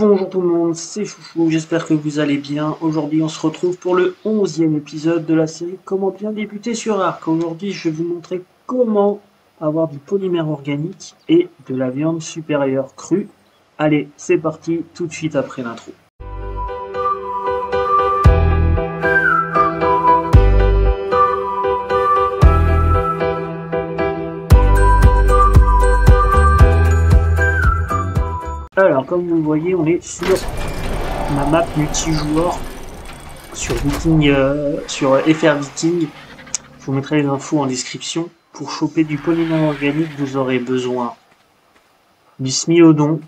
Bonjour tout le monde, c'est Chouchou, j'espère que vous allez bien. Aujourd'hui on se retrouve pour le 11e épisode de la série Comment bien débuter sur Arc. Aujourd'hui je vais vous montrer comment avoir du polymère organique et de la viande supérieure crue. Allez, c'est parti, tout de suite après l'intro. Alors comme vous le voyez, on est sur ma map multijoueur sur Viking, sur FR Viking. Je vous mettrai les infos en description. Pour choper du polymère organique, vous aurez besoin du smilodon.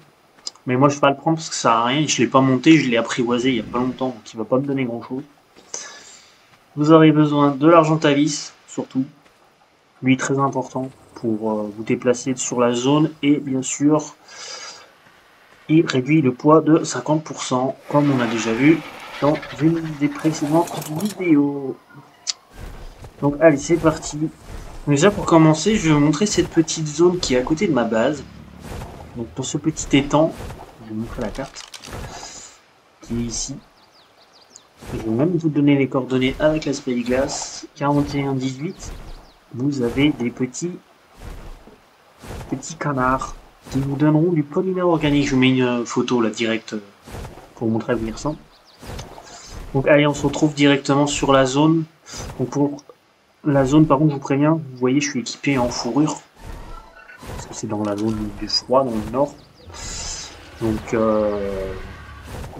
Mais moi je vais pas le prendre parce que ça sert à rien. Je l'ai pas monté, je l'ai apprivoisé il y a pas longtemps, donc il va pas me donner grand chose. Vous aurez besoin de l'argentavis, surtout. Lui très important pour vous déplacer sur la zone. Et bien sûr, il réduit le poids de 50%, comme on a déjà vu dans une des précédentes vidéos. Donc allez, c'est parti. Déjà pour commencer, je vais vous montrer cette petite zone qui est à côté de ma base. Donc dans ce petit étang, je vais vous montrer la carte qui est ici. Je vais même vous donner les coordonnées avec la Spelliglass. 4118. Vous avez des petits canards qui vous donneront du polymère organique. Je vous mets une photo là direct pour vous montrer à quoi il ressemble. Donc allez, on se retrouve directement sur la zone. Donc pour la zone, par contre, je vous préviens, vous voyez, je suis équipé en fourrure. Parce que c'est dans la zone du froid, dans le nord. Donc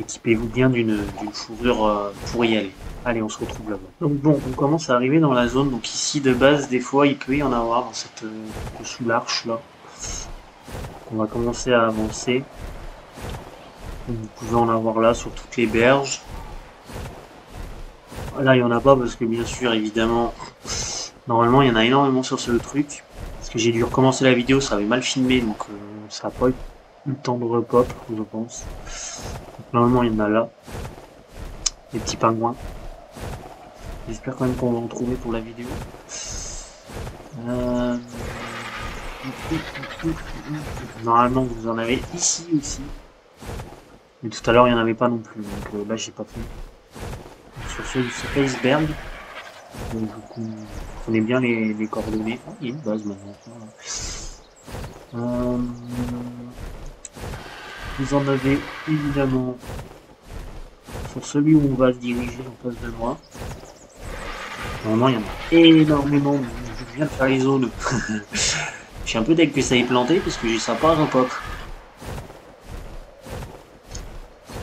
équipez-vous bien d'une fourrure pour y aller. Allez, on se retrouve là-bas. Donc bon, on commence à arriver dans la zone. Donc ici, de base, des fois, il peut y en avoir dans cette sous l'arche là. On va commencer à avancer. Donc, vous pouvez en avoir là sur toutes les berges. Là, il n'y en a pas parce que bien sûr, évidemment, normalement, il y en a énormément sur ce truc. Parce que j'ai dû recommencer la vidéo, ça avait mal filmé, donc ça n'a pas eu le temps de repop, je pense. Donc, normalement, il y en a là. Les petits pingouins. J'espère quand même qu'on va en trouver pour la vidéo. Normalement, vous en avez ici aussi. Mais tout à l'heure, il n'y en avait pas non plus. Donc là, j'ai pas fait. Sur ce iceberg. Donc, vous prenez bien les coordonnées. Oh, il y a une base maintenant. Vous en avez évidemment sur celui où on va se diriger en face de moi. Normalement, il y en a énormément. Je viens de faire les zones. Je suis un peu deg que ça ait planté parce que ça n'a pas repop.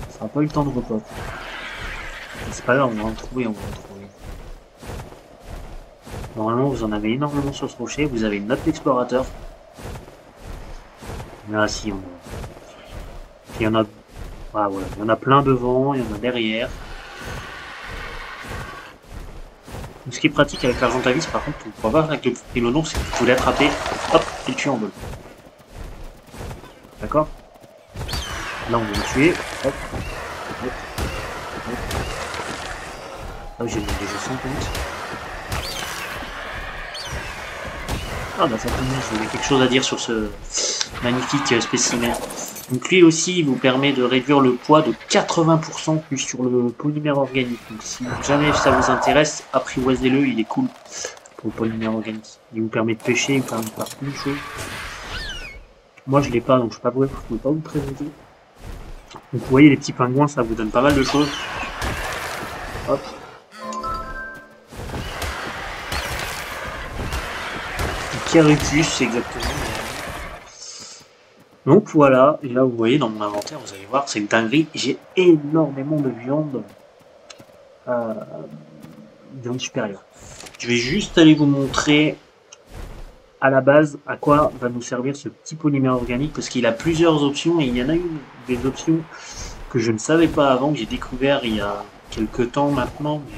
Ça n'a pas eu le temps de repop. C'est pas grave, on va en trouver, Normalement, vous en avez énormément sur ce rocher. Vous avez notre explorateur. Là, si, on a... Il y en a... Ah, voilà. Il y en a plein devant, il y en a derrière. Donc, ce qui est pratique avec l'argentavis, par contre, vous pouvez voir avec le pylônon, c'est que vous pouvez l'attraper, hop, et le tuer en vol. D'accord? Là, on va le tuer. Hop. Hop. Hop. Ah, j'ai déjà 100 comptes. Ah bah ça tombe bien, j'avais quelque chose à dire sur ce magnifique spécimen. Donc lui aussi il vous permet de réduire le poids de 80% plus sur le polymère organique. Donc si jamais ça vous intéresse, apprivoisez-le, il est cool pour le polymère organique. Il vous permet de pêcher, il vous permet de faire plein de choses. Moi je l'ai pas donc je peux pas vous le présenter. Donc vous voyez les petits pingouins, ça vous donne pas mal de choses. Hop. Carupus, exactement. Donc voilà, et là vous voyez dans mon inventaire, vous allez voir, c'est une dinguerie, j'ai énormément de viande, viande supérieure. Je vais juste aller vous montrer à la base à quoi va nous servir ce petit polymère organique, parce qu'il a plusieurs options, et il y en a une des options que je ne savais pas avant, que j'ai découvert il y a quelques temps maintenant, mais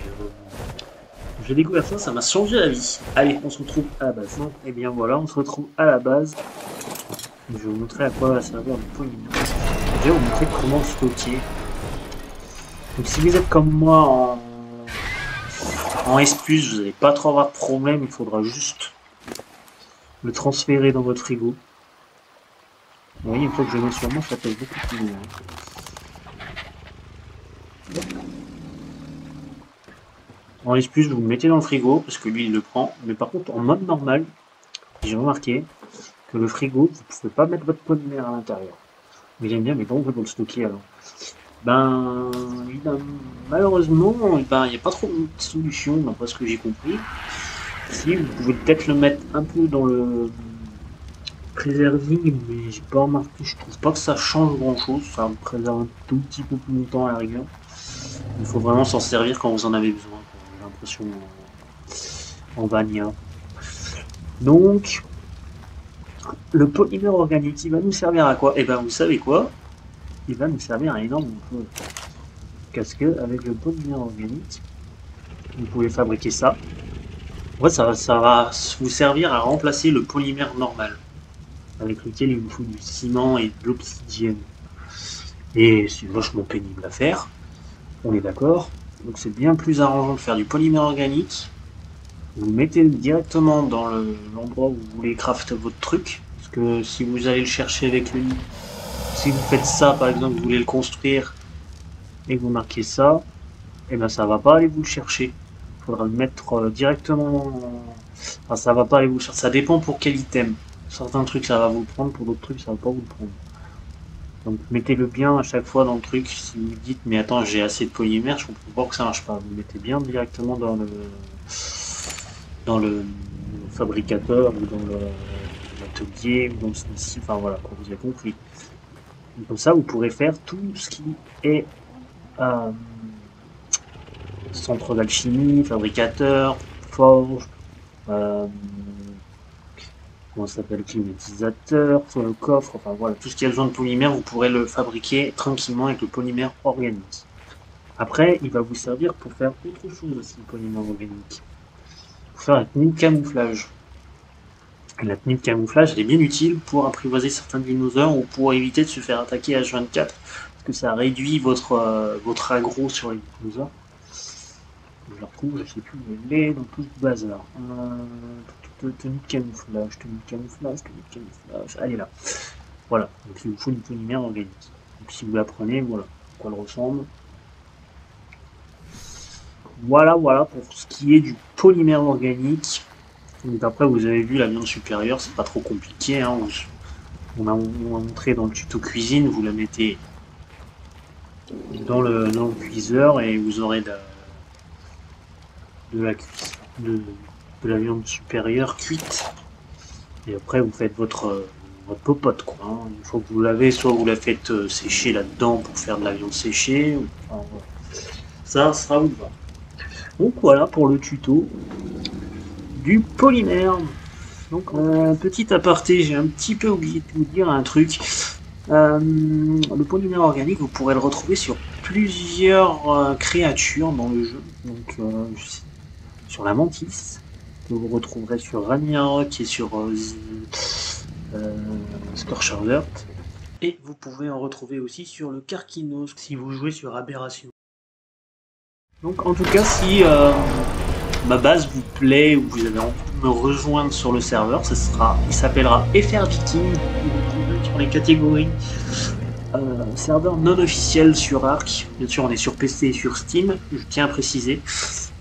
j'ai découvert ça m'a changé la vie. Allez, on se retrouve à la base. Et bien voilà, on se retrouve à la base. Je vais vous montrer à quoi va servir le polymère. Je vais vous montrer comment stocker. Donc si vous êtes comme moi en S+, vous n'allez pas trop avoir de problème, il faudra juste le transférer dans votre frigo. Vous voyez, une fois que je le mets sur moi, ça pèse beaucoup plus lourd. En laisse plus, vous le mettez dans le frigo, parce que lui il le prend. Mais par contre, en mode normal, j'ai remarqué que le frigo, vous ne pouvez pas mettre votre polymère à l'intérieur. Mais j'aime bien, mais comment on fait pour le stocker alors? Ben, malheureusement, ben, il n'y a pas trop de solution, d'après ce que j'ai compris. Si, vous pouvez peut-être le mettre un peu dans le préserving, mais j'ai pas remarqué, je trouve pas que ça change grand chose, ça me préserve un tout petit peu plus longtemps à la rigueur. Il faut vraiment s'en servir quand vous en avez besoin, j'ai l'impression en vanilla. Donc, le polymère organique, il va nous servir à quoi? Et ben vous savez quoi? Il va nous servir à énormément de choses. Parce que avec le polymère organique, vous pouvez fabriquer ça. En fait, ça va vous servir à remplacer le polymère normal, avec lequel il vous faut du ciment et de l'obsidienne. Et c'est vachement pénible à faire, on est d'accord. Donc c'est bien plus arrangeant de faire du polymère organique. Vous le mettez directement dans l'endroit où vous voulez craft votre truc. Parce que si vous allez le chercher avec lui, si vous faites ça par exemple, vous voulez le construire et que vous marquez ça, et ben ça va pas aller vous le chercher. Il faudra le mettre directement. Enfin, ça va pas aller vous le chercher. Ça dépend pour quel item. Certains trucs ça va vous le prendre, pour d'autres trucs ça va pas vous le prendre. Donc mettez-le bien à chaque fois dans le truc. Si vous dites mais attends j'ai assez de polymère, je comprends pas que ça marche pas. Vous le mettez bien directement dans le fabricateur ou dans l'atelier ou dans le site. Enfin voilà, vous avez compris. Et comme ça vous pourrez faire tout ce qui est centre d'alchimie, fabricateur, forge, comment ça s'appelle, climatisateur, coffre, enfin voilà, tout ce qui a besoin de polymère, vous pourrez le fabriquer tranquillement avec le polymère organique. Après, il va vous servir pour faire autre chose aussi, le polymère organique. Pour faire la tenue de camouflage. Et la tenue de camouflage, elle est bien utile pour apprivoiser certains dinosaures ou pour éviter de se faire attaquer H24, parce que ça réduit votre aggro sur les dinosaures. Je le retrouve, je sais plus où elle est, dans tout ce bazar. Tenue de camouflage, tenue de camouflage, tenue de camouflage. Elle est là. Voilà, donc il vous faut une polymère organique. Donc si vous la prenez, voilà à quoi elle ressemble. Voilà, voilà pour ce qui est du polymère organique. Donc après, vous avez vu la viande supérieure, c'est pas trop compliqué. Hein. On a montré dans le tuto cuisine, vous la mettez dans le cuiseur et vous aurez de la viande supérieure cuite. Et après, vous faites votre popote, quoi. Hein. Une fois que vous l'avez, soit vous la faites sécher là-dedans pour faire de la viande séchée. Enfin, voilà. Ça sera vous va. Donc voilà pour le tuto du polymère. Donc petit aparté, j'ai un petit peu oublié de vous dire un truc. Le polymère organique, vous pourrez le retrouver sur plusieurs créatures dans le jeu. Donc sur la mantis, que vous retrouverez sur Ragnarok et sur Scorched Earth. Et vous pouvez en retrouver aussi sur le Carquinos si vous jouez sur Aberration. Donc en tout cas, si ma base vous plaît ou vous avez envie de me rejoindre sur le serveur, il s'appellera FR Viking. Vous le trouverez sur les catégories serveur non officiel sur Arc. Bien sûr, on est sur PC et sur Steam, je tiens à préciser.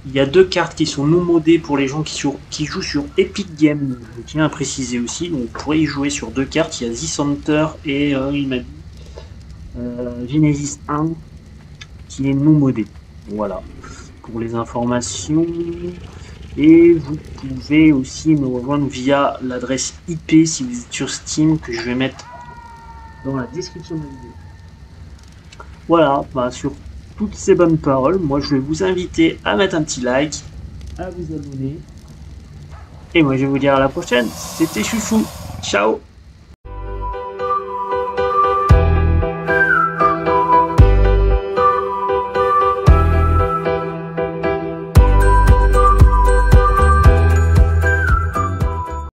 Il y a 2 cartes qui sont non modées pour les gens qui jouent sur Epic Games. Je tiens à préciser aussi, donc vous pourrez y jouer sur 2 cartes. Il y a The Center et il m'a dit Genesis 1 qui est non modé. Voilà pour les informations. Et vous pouvez aussi me rejoindre via l'adresse IP si vous êtes sur Steam que je vais mettre dans la description de la vidéo. Voilà, bah, sur toutes ces bonnes paroles, moi je vais vous inviter à mettre un petit like, à vous abonner. Et moi je vais vous dire à la prochaine. C'était Chouchou. Ciao.